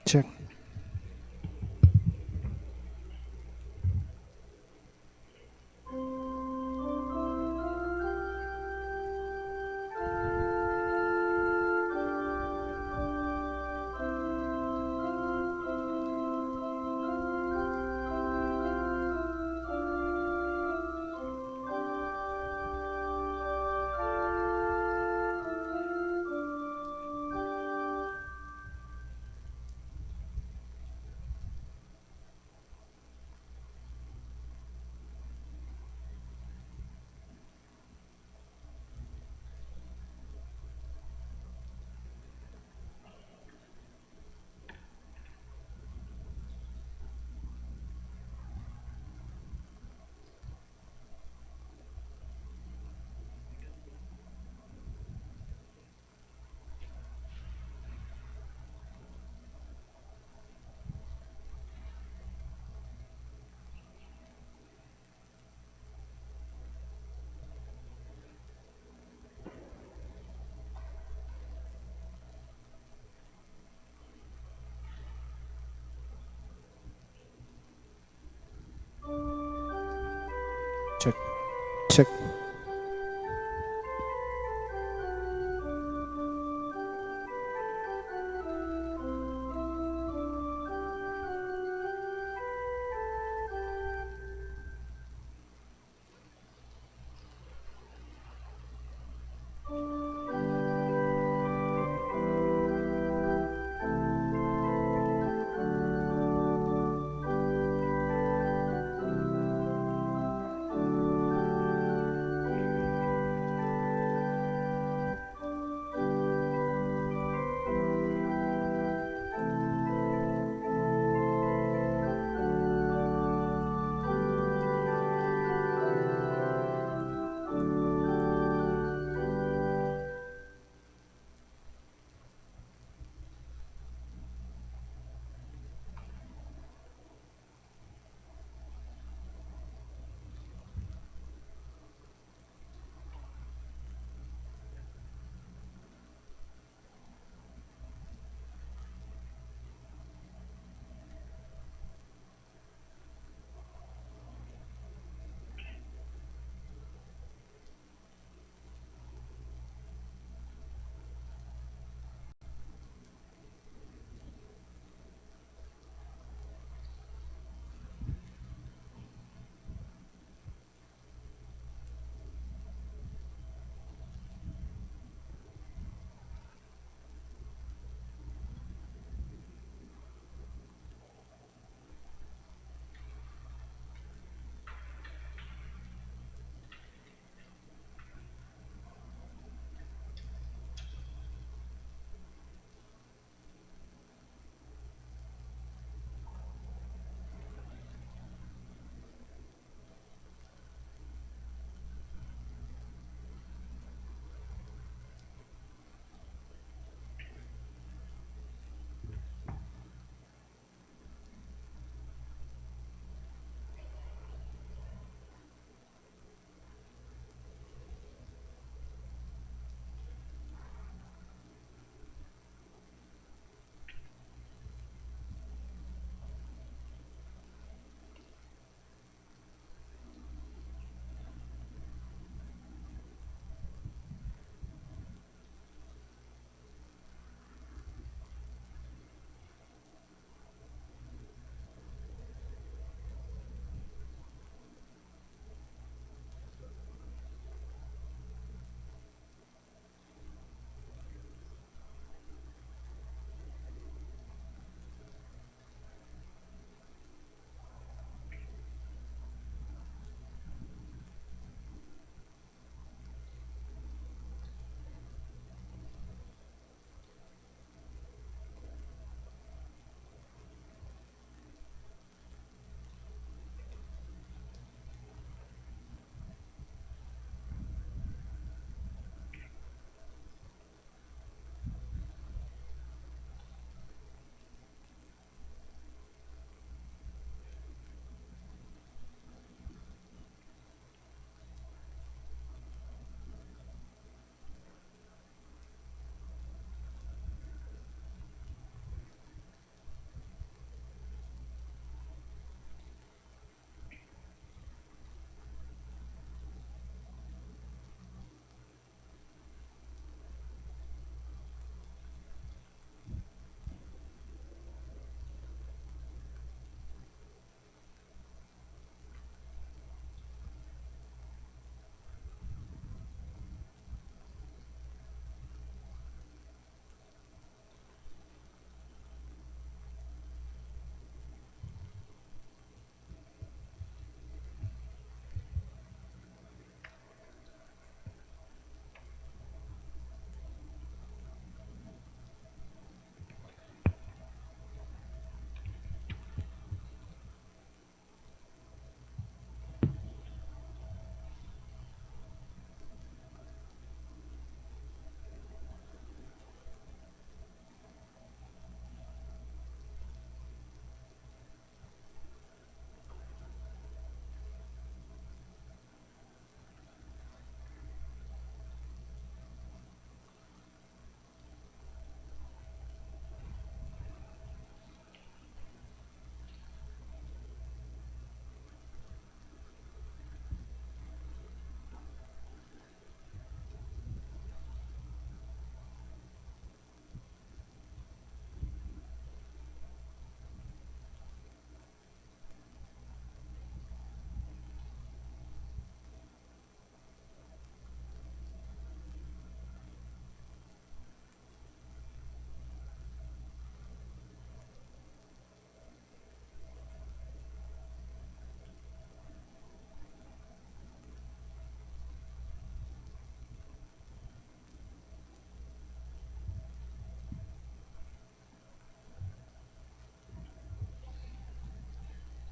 Check. Check. Check.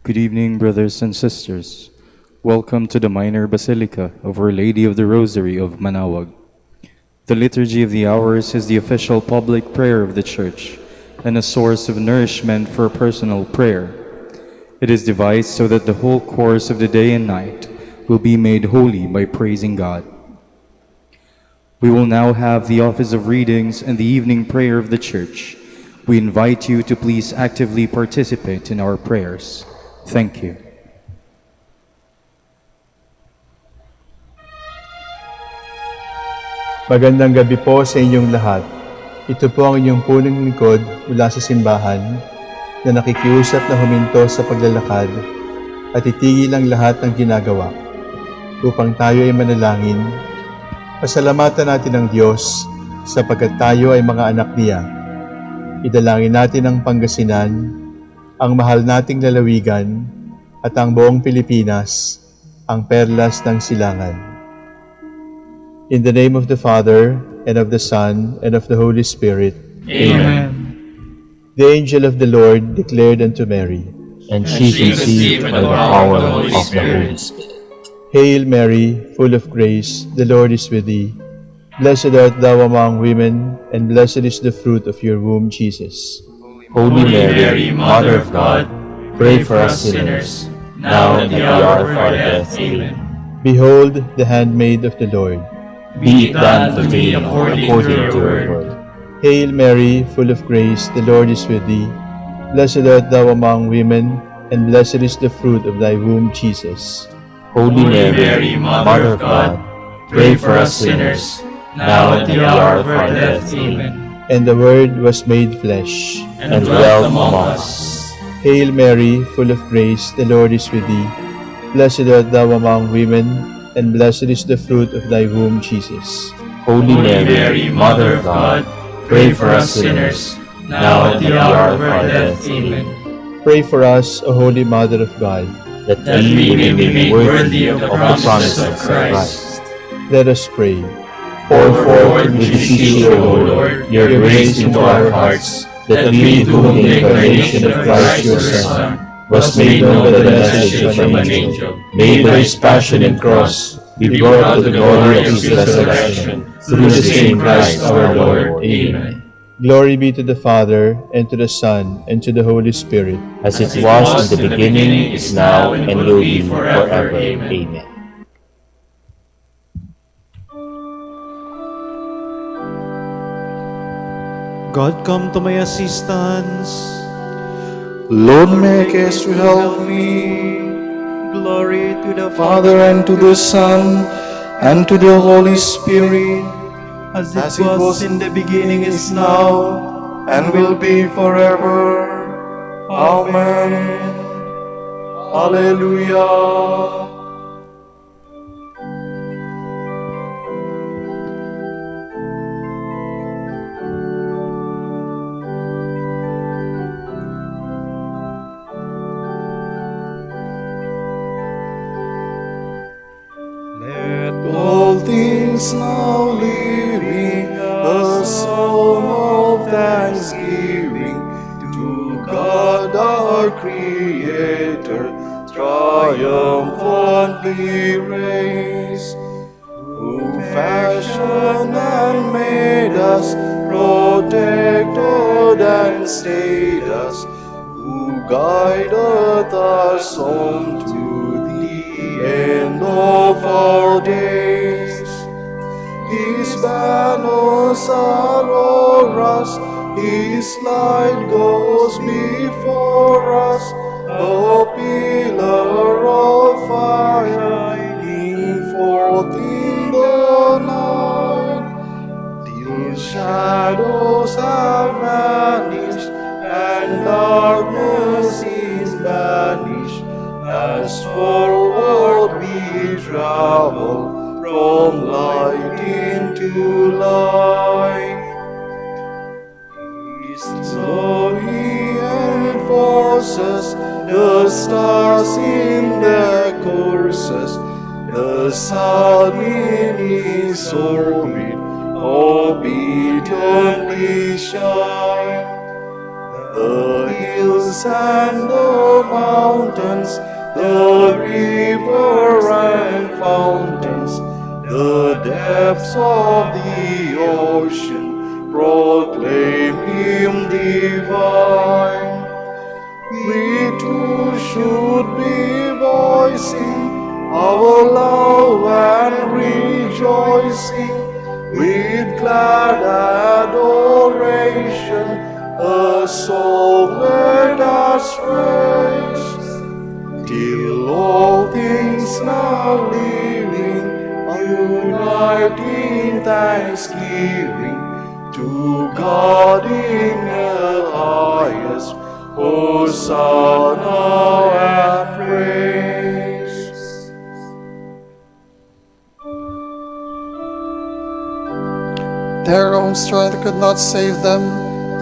Good evening, brothers and sisters. Welcome to the Minor Basilica of Our Lady of the Rosary of Manaoag. The Liturgy of the Hours is the official public prayer of the Church and a source of nourishment for personal prayer. It is devised so that the whole course of the day and night will be made holy by praising God. We will now have the office of readings and the evening prayer of the Church. We invite you to please actively participate in our prayers. Thank you. Magandang gabi po sa inyong lahat. Ito po ang inyong punong lingkod mula sa simbahan na nakikiusap na huminto sa paglalakad at itigil ang lahat ng ginagawa upang tayo ay manalangin. Pasalamatan natin ang Diyos sapagkat tayo ay mga anak niya. Idalangin natin ang Pangasinan, ang mahal nating lalawigan at ang buong Pilipinas, ang perlas ng silangan. In the name of the Father, and of the Son, and of the Holy Spirit. Amen. The angel of the Lord declared unto Mary, And she conceived by the power of the Holy Spirit. Hail Mary, full of grace, the Lord is with thee. Blessed art thou among women, and blessed is the fruit of your womb, Jesus. Holy Mary, Mother of God, pray for us sinners, now and at the hour of our death. Amen. Behold, the handmaid of the Lord. Be it done to me according to your word. Hail Mary, full of grace, the Lord is with thee. Blessed art thou among women, and blessed is the fruit of thy womb, Jesus. Holy Mary, Mother of God, pray for us sinners, now and at the hour of our death. Amen. And the Word was made flesh, And dwelt among us. Hail Mary, full of grace, the Lord is with thee. Blessed art thou among women, and blessed is the fruit of thy womb, Jesus. Holy Mary, Mother of God, pray for us sinners, now and at the hour of our death. Amen. Pray for us, O Holy Mother of God. That we may be made worthy of the promises of Christ. Let us pray. Pour forth, we beseech you, O Lord, your grace into our hearts, that we, to whom the incarnation of Christ your Son was made known by the message from an angel, made by his passion and cross, be brought to the glory of his resurrection, through the same Christ our Lord. Amen. Glory be to the Father, and to the Son, and to the Holy Spirit. As it was in the beginning, is now, and will be forever. Amen. God, come to my assistance. Lord, make haste to help me. Glory to the Father, and to the Son, and to the Holy Spirit, as as it was in the beginning, is now, and will be forever. Amen. Hallelujah. All things now living, a song of thanksgiving to God our Creator, triumphantly reigns, who fashioned and made us, protected and stayed us, who guideth us on to the end of our days. His banners are o'er us, His light goes before us, a pillar of fire shining forth in the night, till shadows have vanished and darkness is banished, as forward we travel from light into light. His glory enforces the stars in their courses, the sun in his orbit obediently shine. The hills and the mountains, the river and fountains, the depths of the ocean proclaim him divine. We too should be voicing our love and rejoicing with glad adoration, a song let us raise. Till all things now living unite in thanksgiving to God in the highest, Hosanna and praise. Their own strength could not save them.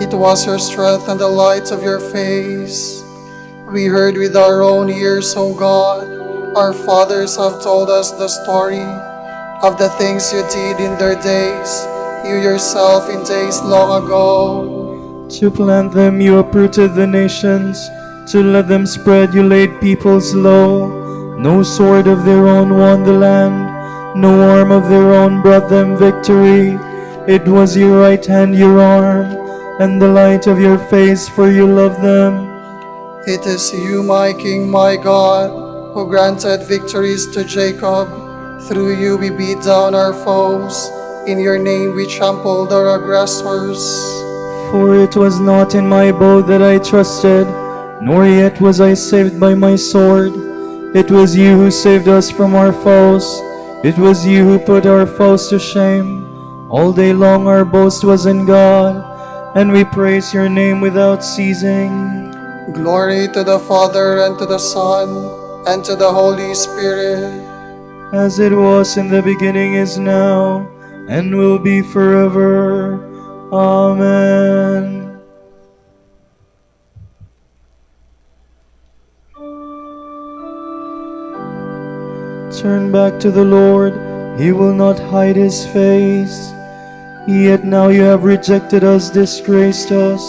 It was your strength and the light of your face. We heard with our own ears, O God. Our fathers have told us the story of the things you did in their days, you yourself in days long ago. To plant them you uprooted the nations, to let them spread you laid peoples low. No sword of their own won the land, no arm of their own brought them victory. It was your right hand, your arm, and the light of your face, for you loved them. It is you, my King, my God, who granted victories to Jacob. Through you we beat down our foes. In your name we trampled our aggressors. For it was not in my bow that I trusted, nor yet was I saved by my sword. It was you who saved us from our foes. It was you who put our foes to shame. All day long our boast was in God, and we praise your name without ceasing. Glory to the Father, and to the Son, and to the Holy Spirit. As it was in the beginning, is now, and will be forever. Amen. Turn back to the Lord, he will not hide his face. Yet now you have rejected us, disgraced us.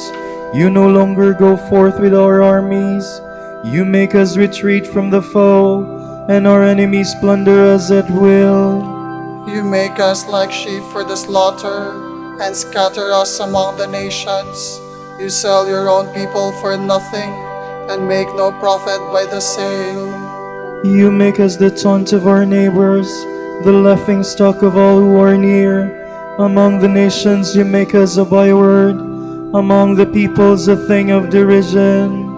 You no longer go forth with our armies. You make us retreat from the foe, and our enemies plunder us at will. You make us like sheep for the slaughter, and scatter us among the nations. You sell your own people for nothing, and make no profit by the sale. You make us the taunt of our neighbors, the laughingstock of all who are near. Among the nations you make us a byword, among the peoples a thing of derision.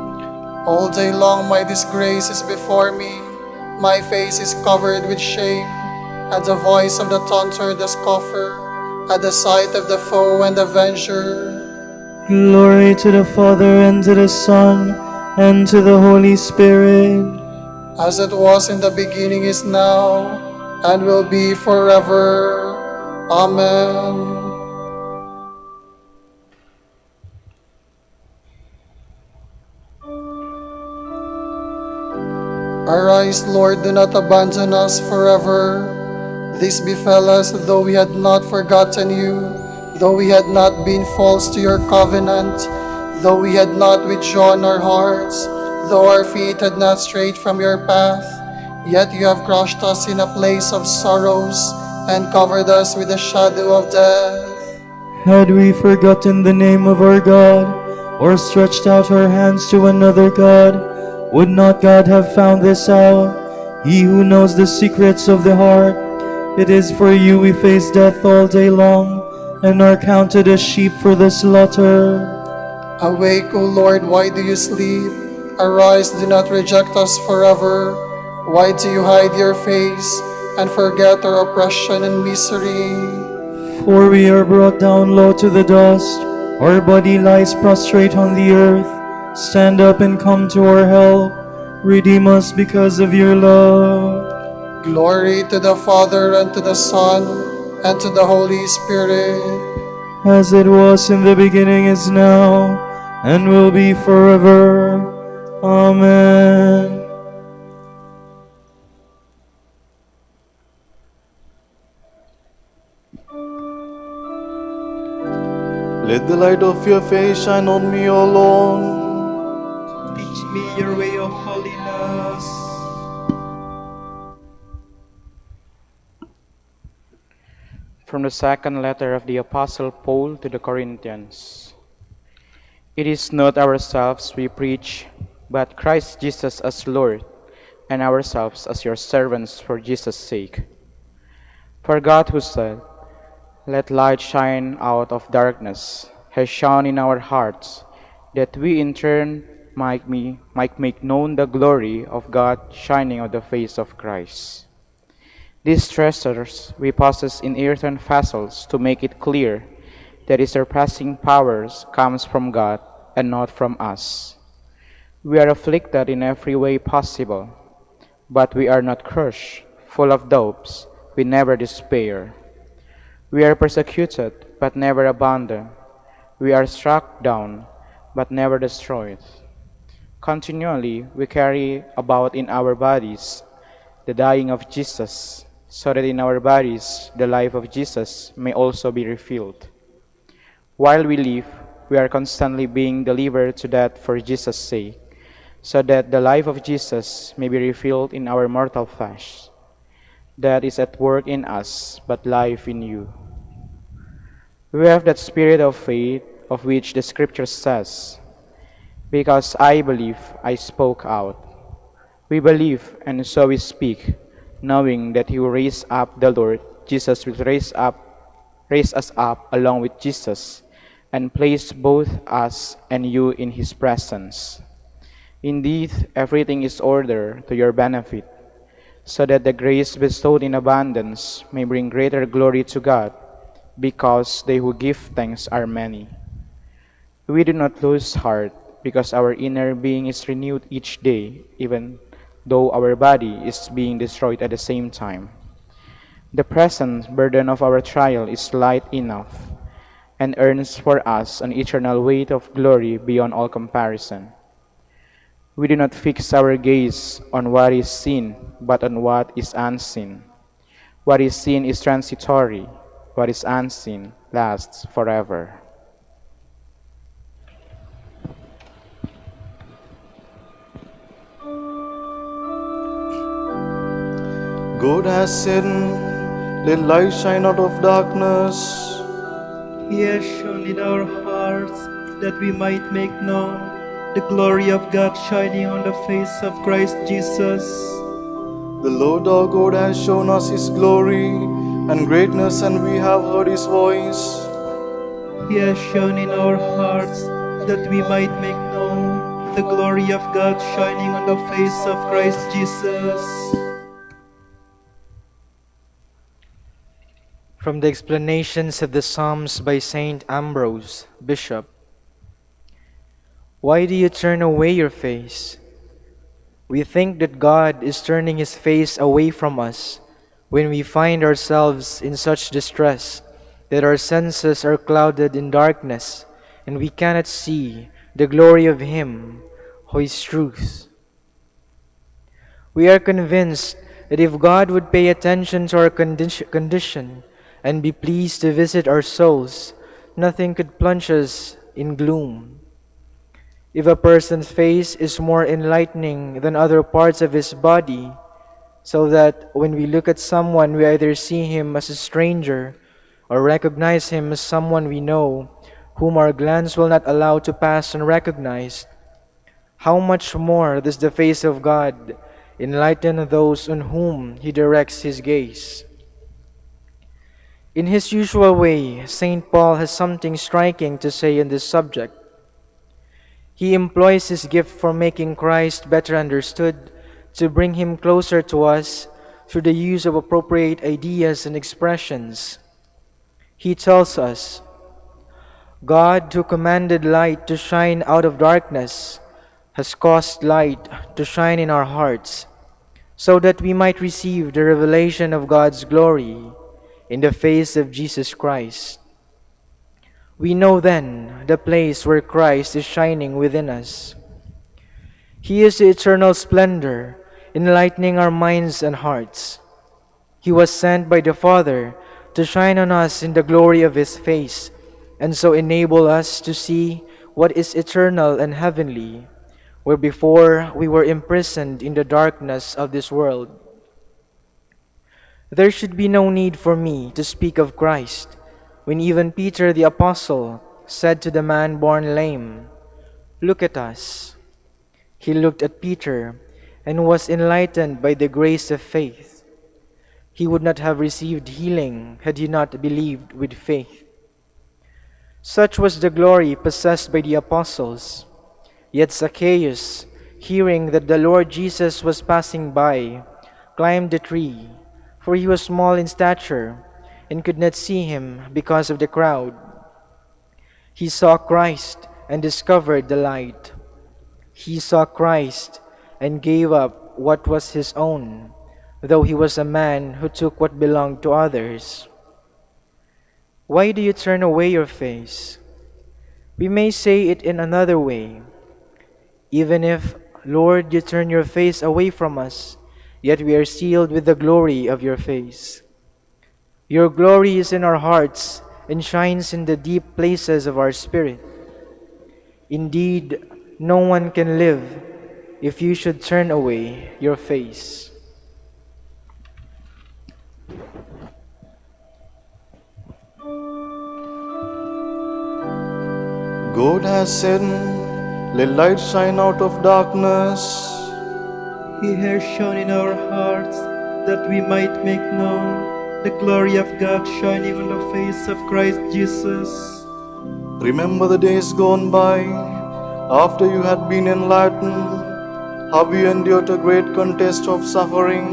All day long my disgrace is before me, my face is covered with shame, at the voice of the taunter, the scoffer, at the sight of the foe and avenger. Glory to the Father, and to the Son, and to the Holy Spirit. As it was in the beginning, is now, and will be forever. Amen. Arise, Lord, do not abandon us forever. This befell us, though we had not forgotten you, though we had not been false to your covenant, though we had not withdrawn our hearts, though our feet had not strayed from your path, yet you have crushed us in a place of sorrows, and covered us with the shadow of death. Had we forgotten the name of our God, or stretched out our hands to another God, would not God have found this out? He who knows the secrets of the heart. It is for you we face death all day long, and are counted as sheep for the slaughter. Awake, O Lord, why do you sleep? Arise, do not reject us forever. Why do you hide your face, and forget our oppression and misery? For we are brought down low to the dust, our body lies prostrate on the earth. Stand up and come to our help. Redeem us because of your love. Glory to the Father, and to the Son, and to the Holy Spirit. As it was in the beginning, is now, and will be forever. Amen. Let the light of your face shine on me, O Lord. me your way of holiness. From the second letter of the Apostle Paul to the Corinthians. It is not ourselves we preach, but Christ Jesus as Lord, and ourselves as your servants for Jesus' sake. For God who said, "Let light shine out of darkness," has shone in our hearts, that we in turn might make known the glory of God shining on the face of Christ. These treasures we possess in earthen vessels to make it clear that His surpassing powers comes from God and not from us. We are afflicted in every way possible, but we are not crushed. Full of doubts, we never despair. We are persecuted, but never abandoned. We are struck down, but never destroyed. Continually, we carry about in our bodies the dying of Jesus, so that in our bodies the life of Jesus may also be revealed. While we live, we are constantly being delivered to death for Jesus' sake, so that the life of Jesus may be revealed in our mortal flesh. That is at work in us, but life in you. We have that spirit of faith of which the Scripture says, "Because I believe, I spoke out." We believe, and so we speak, knowing that He will raise up the Lord, Jesus will raise us up along with Jesus, and place both us and you in His presence. Indeed, everything is ordered to your benefit, so that the grace bestowed in abundance may bring greater glory to God, because they who give thanks are many. We do not lose heart, because our inner being is renewed each day, even though our body is being destroyed at the same time. The present burden of our trial is light enough, and earns for us an eternal weight of glory beyond all comparison. We do not fix our gaze on what is seen, but on what is unseen. What is seen is transitory, what is unseen lasts forever. God has said, "Let light shine out of darkness." He has shone in our hearts that we might make known the glory of God shining on the face of Christ Jesus. The Lord our God has shown us His glory and greatness, and we have heard His voice. He has shone in our hearts that we might make known the glory of God shining on the face of Christ Jesus. From the explanations of the Psalms by Saint Ambrose, Bishop. Why do you turn away your face? We think that God is turning His face away from us when we find ourselves in such distress that our senses are clouded in darkness and we cannot see the glory of Him who is truth. We are convinced that if God would pay attention to our condition and be pleased to visit our souls, nothing could plunge us in gloom. If a person's face is more enlightening than other parts of his body, so that when we look at someone we either see him as a stranger or recognize him as someone we know, whom our glance will not allow to pass unrecognized, how much more does the face of God enlighten those on whom He directs His gaze? In his usual way, St. Paul has something striking to say on this subject. He employs his gift for making Christ better understood to bring Him closer to us through the use of appropriate ideas and expressions. He tells us, God, who commanded light to shine out of darkness, has caused light to shine in our hearts, so that we might receive the revelation of God's glory in the face of Jesus Christ. We know then the place where Christ is shining within us. He is the eternal splendor, enlightening our minds and hearts. He was sent by the Father to shine on us in the glory of His face, and so enable us to see what is eternal and heavenly, where before we were imprisoned in the darkness of this world. There should be no need for me to speak of Christ when even Peter the Apostle said to the man born lame, "Look at us." He looked at Peter and was enlightened by the grace of faith. He would not have received healing had he not believed with faith. Such was the glory possessed by the apostles. Yet Zacchaeus, hearing that the Lord Jesus was passing by, climbed the tree, for he was small in stature and could not see him because of the crowd. He saw Christ and discovered the light. He saw Christ and gave up what was his own, though he was a man who took what belonged to others. Why do you turn away your face? We may say it in another way. Even if, Lord, you turn your face away from us, yet we are sealed with the glory of your face. Your glory is in our hearts and shines in the deep places of our spirit. Indeed, no one can live if you should turn away your face. God has said, "Let light shine out of darkness." He has shone in our hearts that we might make known the glory of God shining on the face of Christ Jesus. Remember the days gone by, after you had been enlightened, how you endured a great contest of suffering.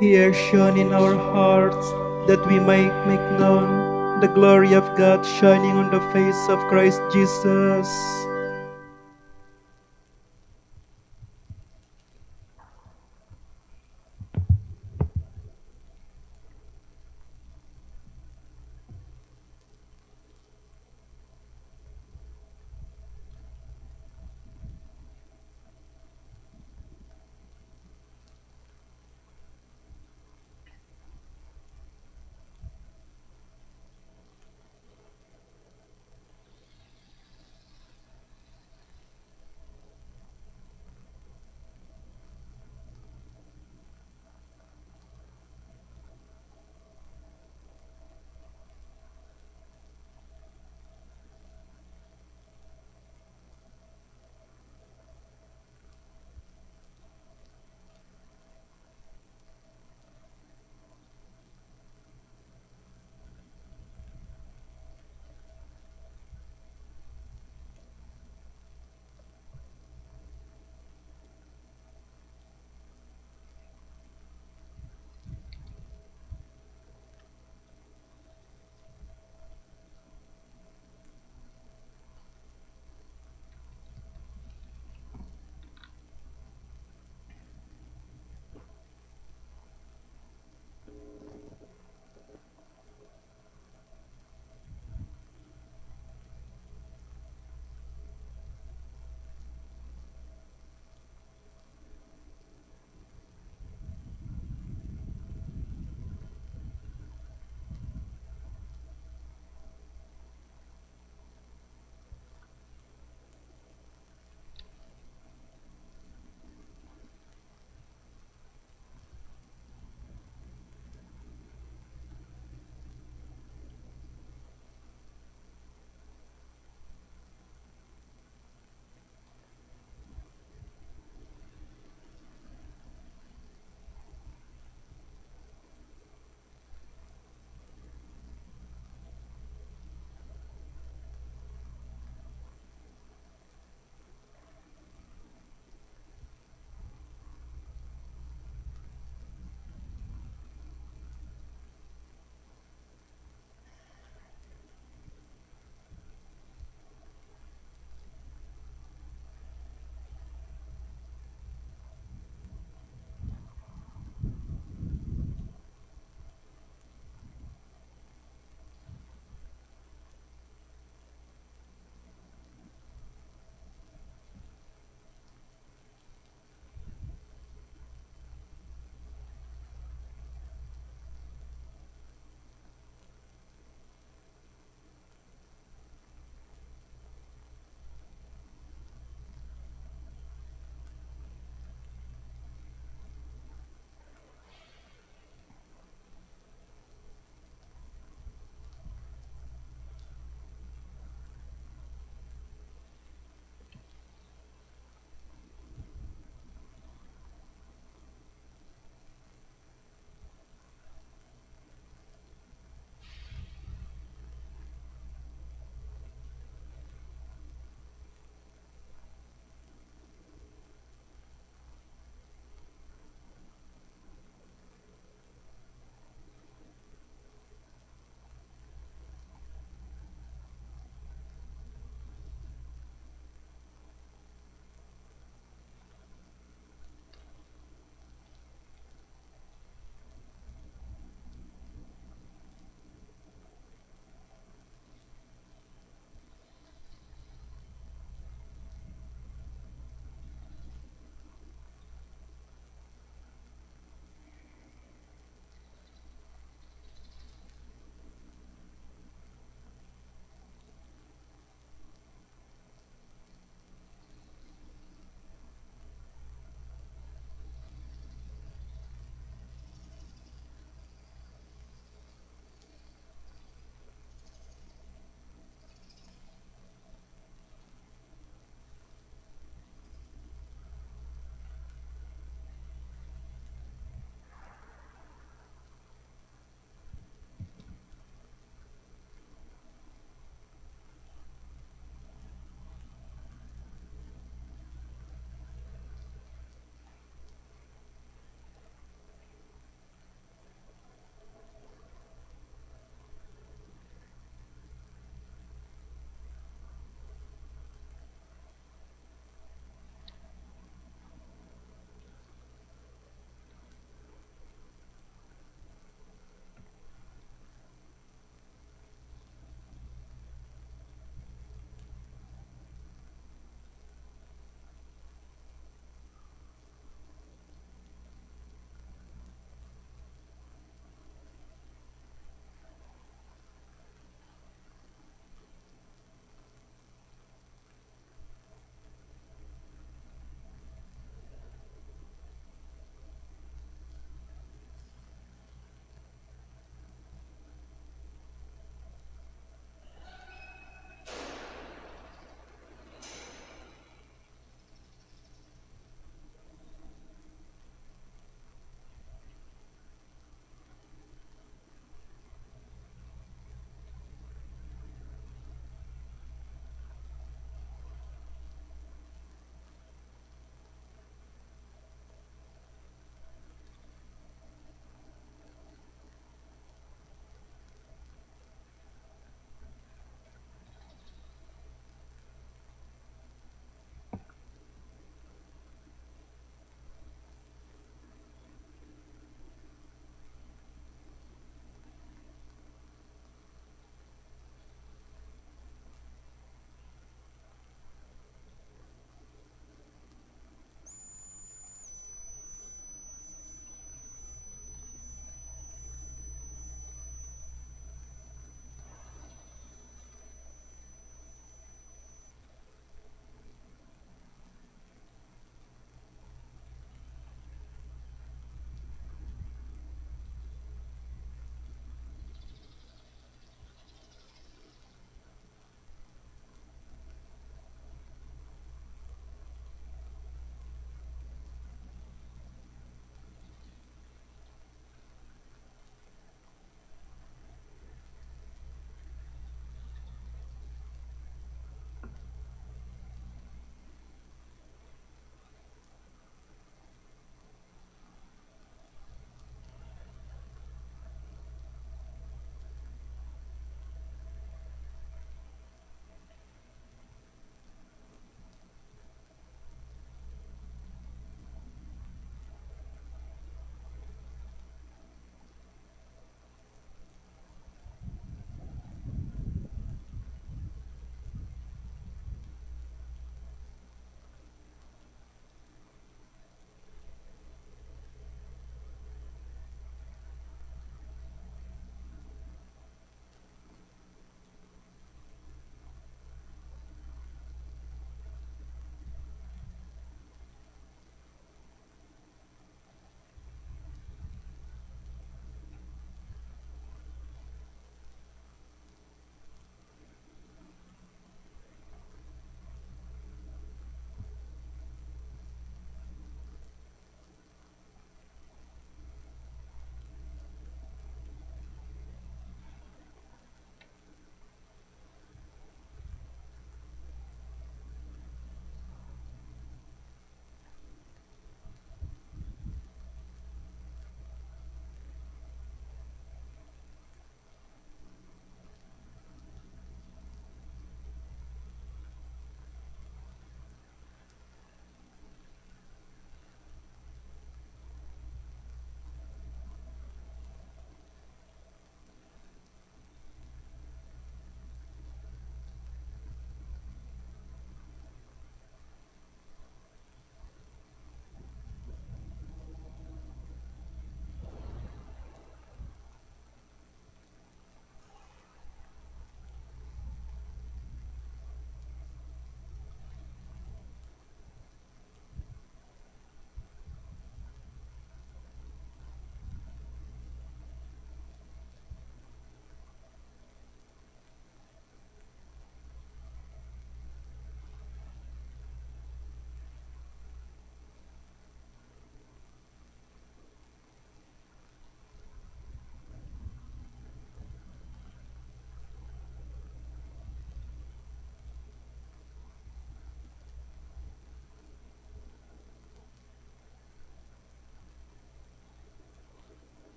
He has shone in our hearts that we might make known the glory of God shining on the face of Christ Jesus.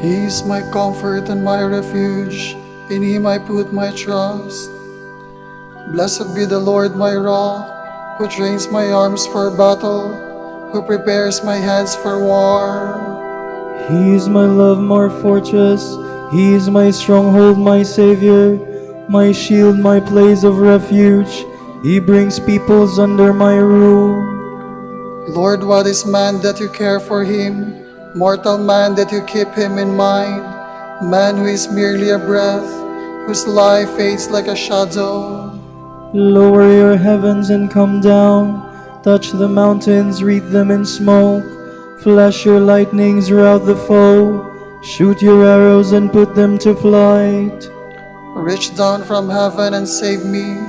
He is my comfort and my refuge. In him I put my trust. Blessed be the Lord my rock, who trains my arms for battle, who prepares my hands for war. He is my love, my fortress. He is my stronghold, my Savior, my shield, my place of refuge. He brings peoples under my rule. Lord, what is man that you care for him? Mortal man that you keep him in mind? Man who is merely a breath, whose life fades like a shadow. Lower your heavens and come down. Touch the mountains, wreath them in smoke. Flash your lightnings, rout the foe. Shoot your arrows and put them to flight. Reach down from heaven and save me.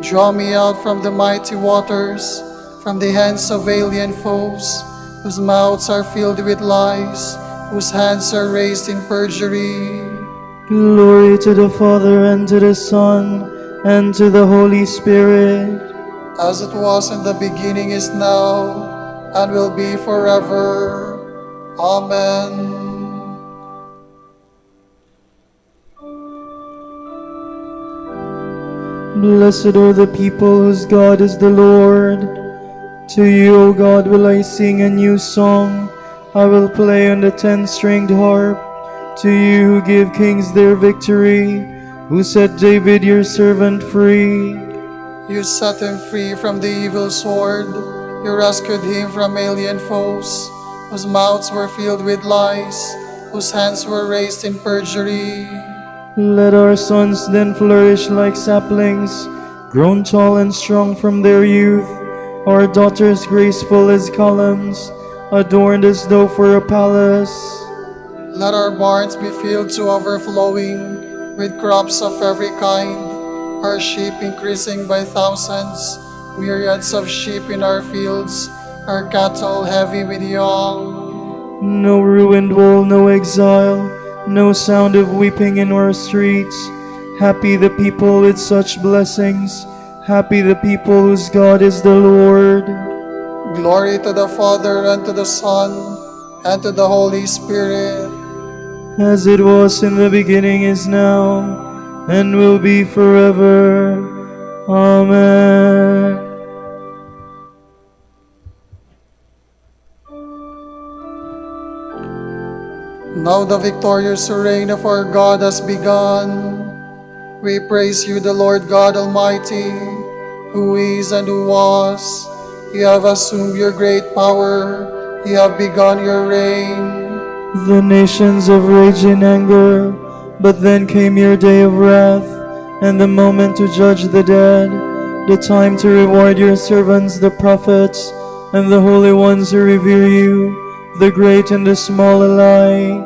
Draw me out from the mighty waters, from the hands of alien foes, whose mouths are filled with lies, whose hands are raised in perjury. Glory to the Father, and to the Son, and to the Holy Spirit. As it was in the beginning, is now, and will be forever. Amen. Blessed are the people whose God is the Lord. To you, O God, will I sing a new song. I will play on the 10-stringed harp. To you who give kings their victory, who set David your servant free. You set him free from the evil sword. You rescued him from alien foes, whose mouths were filled with lies, whose hands were raised in perjury. Let our sons then flourish like saplings, grown tall and strong from their youth. Our daughters graceful as columns, adorned as though for a palace. Let our barns be filled to overflowing with crops of every kind, our sheep increasing by thousands, myriads of sheep in our fields, our cattle heavy with young. No ruined wall, no exile, no sound of weeping in our streets. Happy the people with such blessings, happy the people whose God is the Lord. Glory to the Father, and to the Son, and to the Holy Spirit. As it was in the beginning, is now, and will be forever. Amen. Now the victorious reign of our God has begun. We praise you, the Lord God Almighty, who is and who was. You have assumed your great power. You have begun your reign. The nations have raged in anger, but then came your day of wrath, and the moment to judge the dead, the time to reward your servants, the prophets, and the holy ones who revere you, the great and the small alike.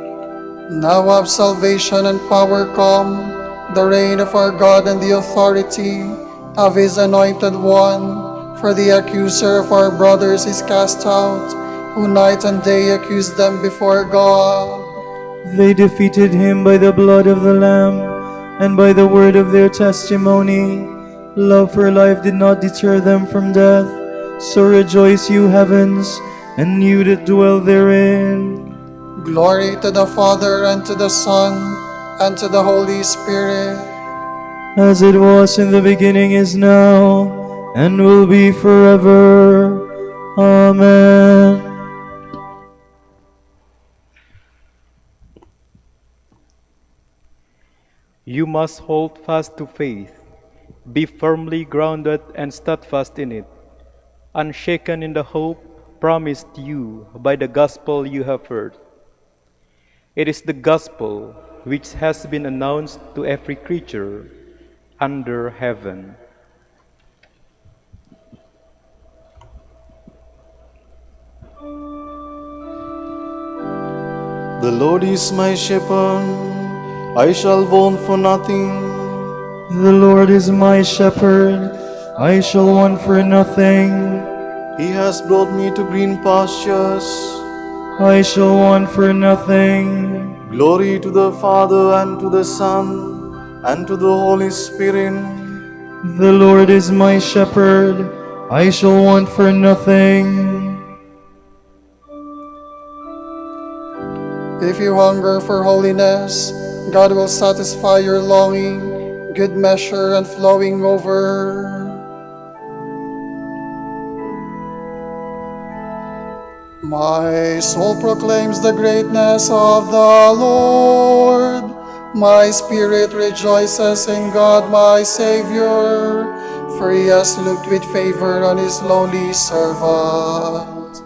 Now have salvation and power come, the reign of our God and the authority of his anointed one. For the accuser of our brothers is cast out, who night and day accuse them before God. They defeated him by the blood of the Lamb and by the word of their testimony. Love for life did not deter them from death. So rejoice, you heavens, and you that dwell therein. Glory to the Father, and to the Son, and to the Holy Spirit. As it was in the beginning, is now, and will be forever. Amen. You must hold fast to faith, be firmly grounded and steadfast in it, unshaken in the hope promised you by the gospel you have heard. It is the gospel which has been announced to every creature under heaven. The Lord is my shepherd, I shall want for nothing. The Lord is my shepherd, I shall want for nothing. He has brought me to green pastures. I shall want for nothing. Glory to the Father, and to the Son, and to the Holy Spirit. The Lord is my shepherd, I shall want for nothing. If you hunger for holiness, God will satisfy your longing, good measure and flowing over. My soul proclaims the greatness of the Lord. My spirit rejoices in God my Savior, for he has looked with favor on his lowly servant.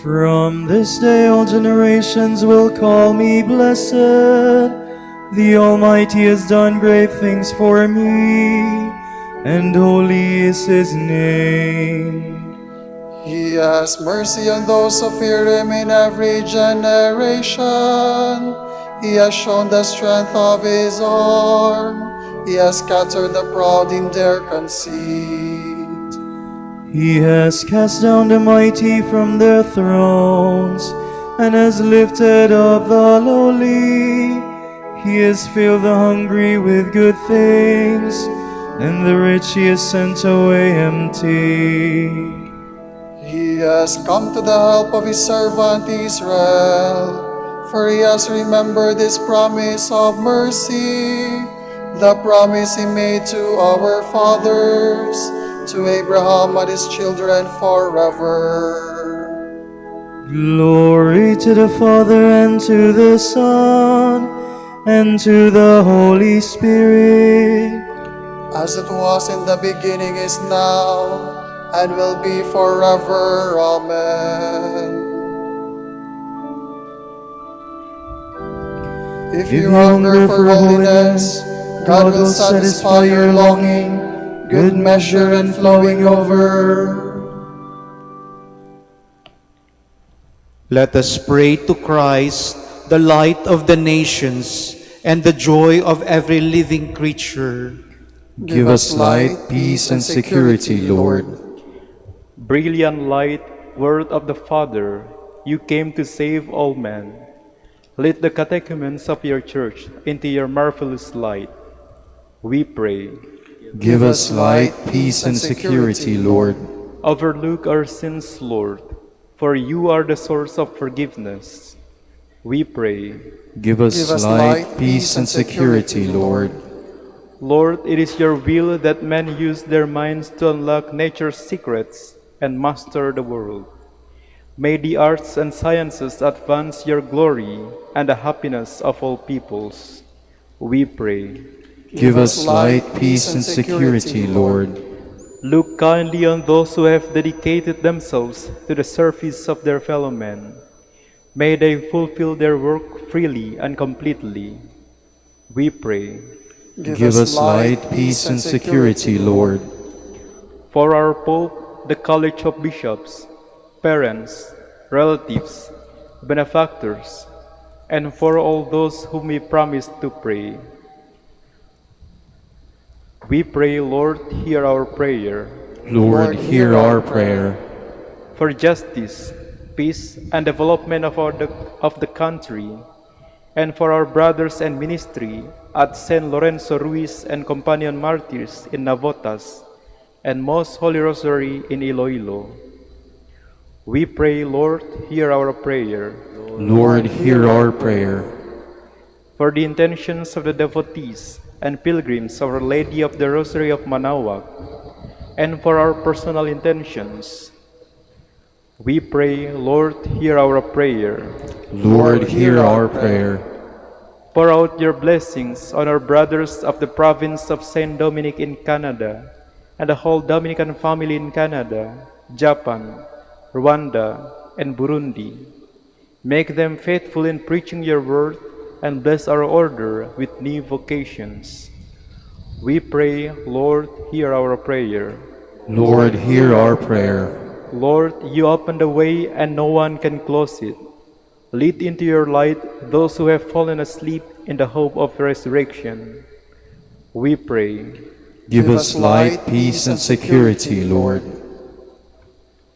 From this day all generations will call me blessed. The Almighty has done great things for me, and holy is his name. He has mercy on those who fear him in every generation. He has shown the strength of his arm. He has scattered the proud in their conceit. He has cast down the mighty from their thrones, and has lifted up the lowly. He has filled the hungry with good things, and the rich he has sent away empty. He has come to the help of his servant Israel, for he has remembered his promise of mercy, the promise he made to our fathers, to Abraham and his children forever. Glory to the Father, and to the Son, and to the Holy Spirit. As it was in the beginning, is now, and will be forever. Amen. If you hunger for holiness, God will satisfy your longing, good measure and flowing over. Let us pray to Christ, the light of the nations and the joy of every living creature. Give us light, peace, and security, Lord. Brilliant light, word of the Father, you came to save all men. Lead the catechumens of your church into your marvelous light. We pray. Give us light, peace, and security, Lord. Overlook our sins, Lord, for you are the source of forgiveness. We pray. Give us light, peace, and security, Lord. Lord, it is your will that men use their minds to unlock nature's secrets and master the world. May the arts and sciences advance your glory and the happiness of all peoples. We pray. Give us light, peace, and security, Lord. Look kindly on those who have dedicated themselves to the service of their fellow men. May they fulfill their work freely and completely. We pray. Give us light, peace, and security, Lord. For our Pope, the College of Bishops, parents, relatives, benefactors, and for all those whom we promise to pray. We pray, Lord, hear our prayer. Lord, hear our prayer. For justice, peace, and development of the country, and for our brothers and ministry at St. Lorenzo Ruiz and Companion Martyrs in Navotas, and Most Holy Rosary in Iloilo. We pray, Lord, hear our prayer. Lord, hear our prayer. For the intentions of the devotees and pilgrims of Our Lady of the Rosary of Manaoag, and for our personal intentions, we pray, Lord, hear our prayer. Lord, hear our prayer. Pour out your blessings on our brothers of the province of Saint Dominic in Canada, and the whole Dominican family in Canada, Japan, Rwanda, and Burundi. Make them faithful in preaching your word, and bless our order with new vocations. We pray, Lord, hear our prayer. Lord, hear our prayer. Lord, you open the way and no one can close it. Lead into your light those who have fallen asleep in the hope of resurrection. We pray. Give us light, peace, and security, Lord.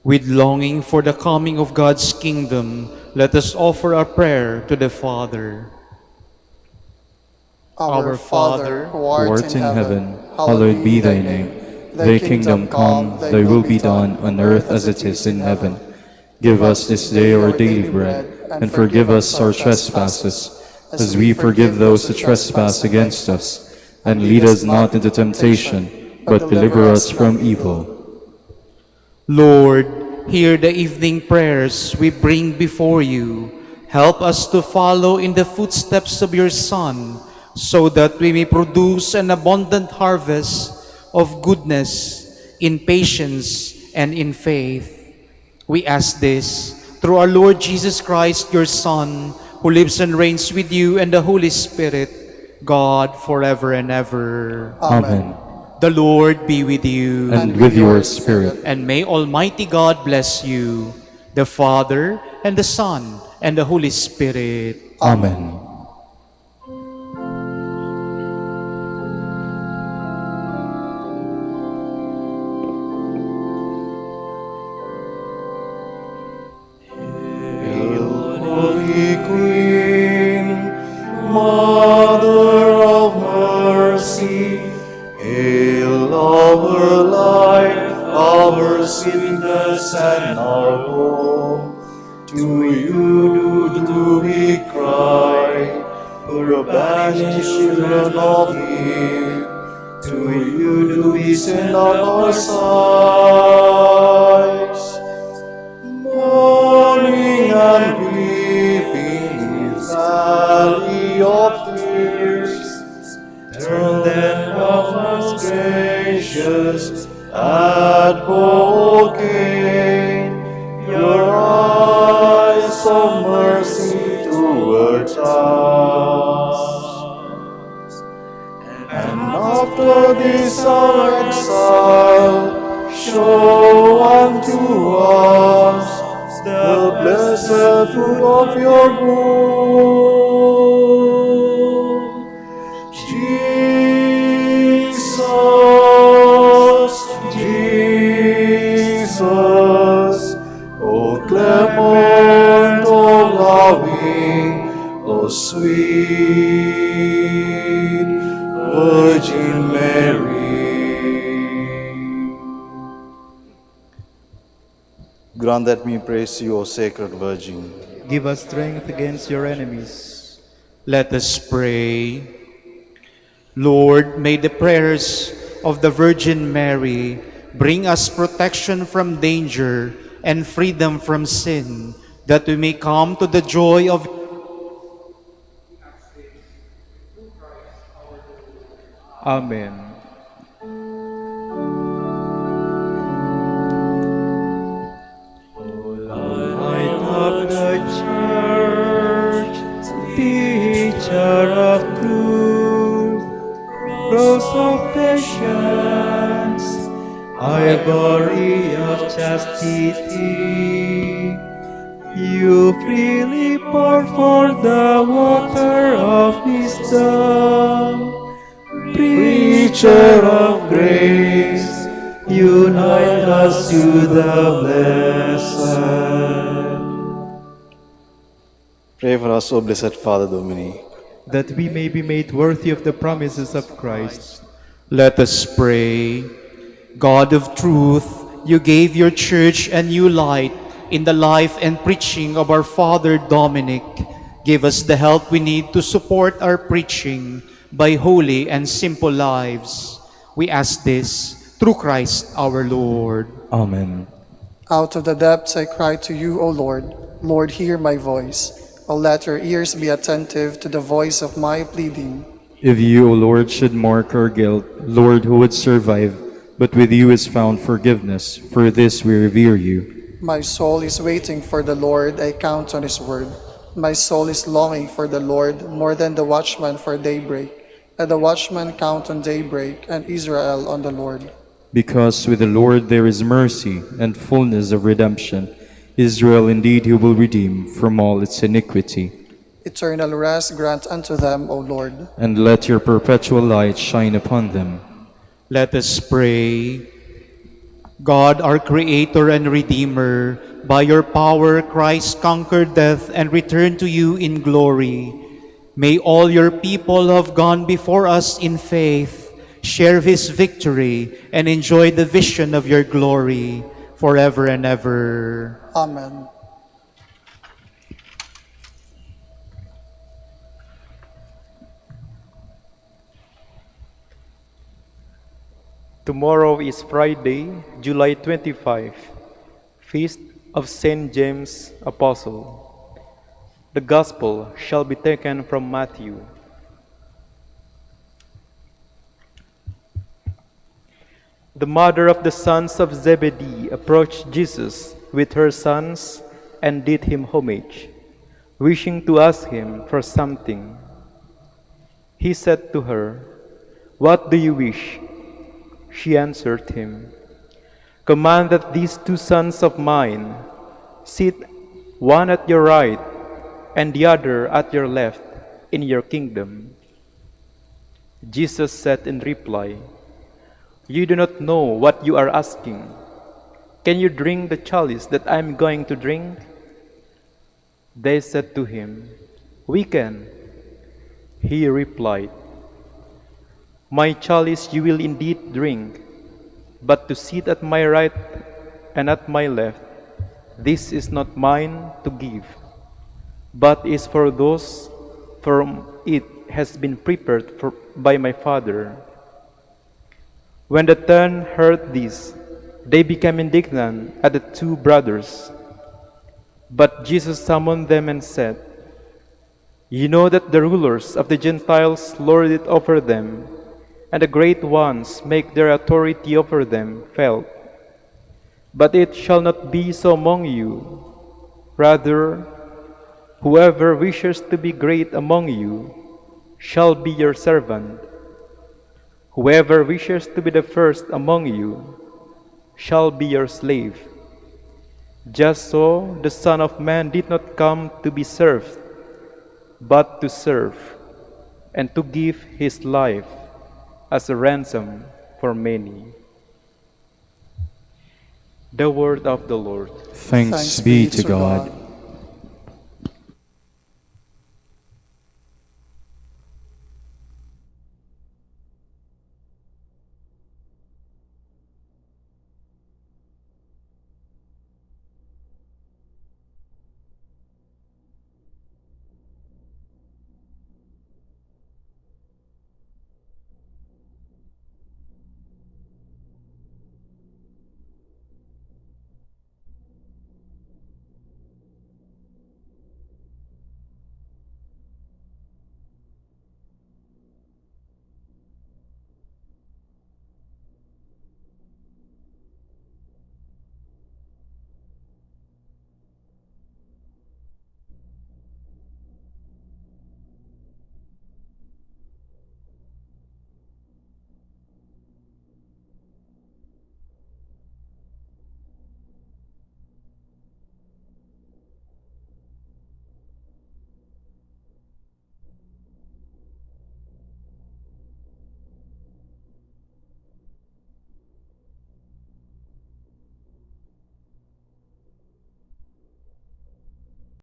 With longing for the coming of God's kingdom, let us offer our prayer to the Father. Our Father, who art in heaven, hallowed be thy name. Thy kingdom come, thy will be done on earth as it is in heaven. Give us this day our daily bread, and forgive us our trespasses, as we forgive those who trespass against us. And lead us not into temptation, but deliver us from evil. Lord, hear the evening prayers we bring before you. Help us to follow in the footsteps of your Son, so that we may produce an abundant harvest of goodness in patience and in faith. We ask this through our Lord Jesus Christ, your Son, who lives and reigns with you and the Holy Spirit, God, forever and ever. Amen. The Lord be with you. And with your spirit. And may Almighty God bless you, the Father, and the Son, and the Holy Spirit. Amen. Holy Queen, Mother of Mercy, hail our life, our sweetness, and our hope. To you do we cry, poor banished children of Eve. To you do we send up our sighs, mourning and weeping in valley of tears. Turn then, most gracious Advocate, your eyes of mercy towards us. And after this our exile, show unto us the blessed fruit of your womb. Jesus, Jesus, O clement, O loving, O sweet Virgin Mary. Grant that we praise you, O Sacred Virgin. Give us strength against your enemies. Let us pray. Lord, may the prayers of the Virgin Mary bring us protection from danger and freedom from sin, that we may come to the joy of Amen. Light of the Church, teacher of truth, rose of patience, ivory of chastity, you freely pour forth the water of wisdom. Preacher of grace, unite us to the blessed. Pray for us, O Blessed Father Dominic, That we may be made worthy of the promises of Christ. Let us pray. God of truth, you gave your church a new light in the life and preaching of our Father Dominic. Give us the help we need to support our preaching by holy and simple lives. We ask this through Christ our Lord. Amen. Out of the depths I cry to you, O Lord. Lord, hear my voice. O let your ears be attentive to the voice of my pleading. If you, O Lord, should mark our guilt, Lord, who would survive? But with you is found forgiveness. For this we revere you. My soul is waiting for the Lord. I count on his word. My soul is longing for the Lord more than the watchman for daybreak. Let the watchman count on daybreak, and Israel on the Lord. Because with the Lord there is mercy and fullness of redemption. Israel indeed he will redeem from all its iniquity. Eternal rest grant unto them, O Lord. And let your perpetual light shine upon them. Let us pray. God, our Creator and Redeemer, by your power Christ conquered death and returned to you in glory. May all your people who have gone before us in faith share his victory and enjoy the vision of your glory forever and ever. Amen. Tomorrow is Friday, July 25, Feast of Saint James Apostle. The Gospel shall be taken from Matthew. The mother of the sons of Zebedee approached Jesus with her sons and did him homage, wishing to ask him for something. He said to her, "What do you wish?" She answered him, "Command that these two sons of mine sit one at your right and the other at your left in your kingdom." Jesus said in reply, "You do not know what you are asking. Can you drink the chalice that I am going to drink?" They said to him, "We can." He replied, "My chalice you will indeed drink, but to sit at my right and at my left, this is not mine to give, but is for those for whom it has been prepared by my Father." When the 10 heard this, they became indignant at the two brothers. But Jesus summoned them and said, "You know that the rulers of the Gentiles lord it over them, and the great ones make their authority over them felt. But it shall not be so among you. Rather, whoever wishes to be great among you shall be your servant. Whoever wishes to be the first among you shall be your slave. Just so the Son of Man did not come to be served, but to serve, and to give his life as a ransom for many." The word of the Lord. Thanks be to God.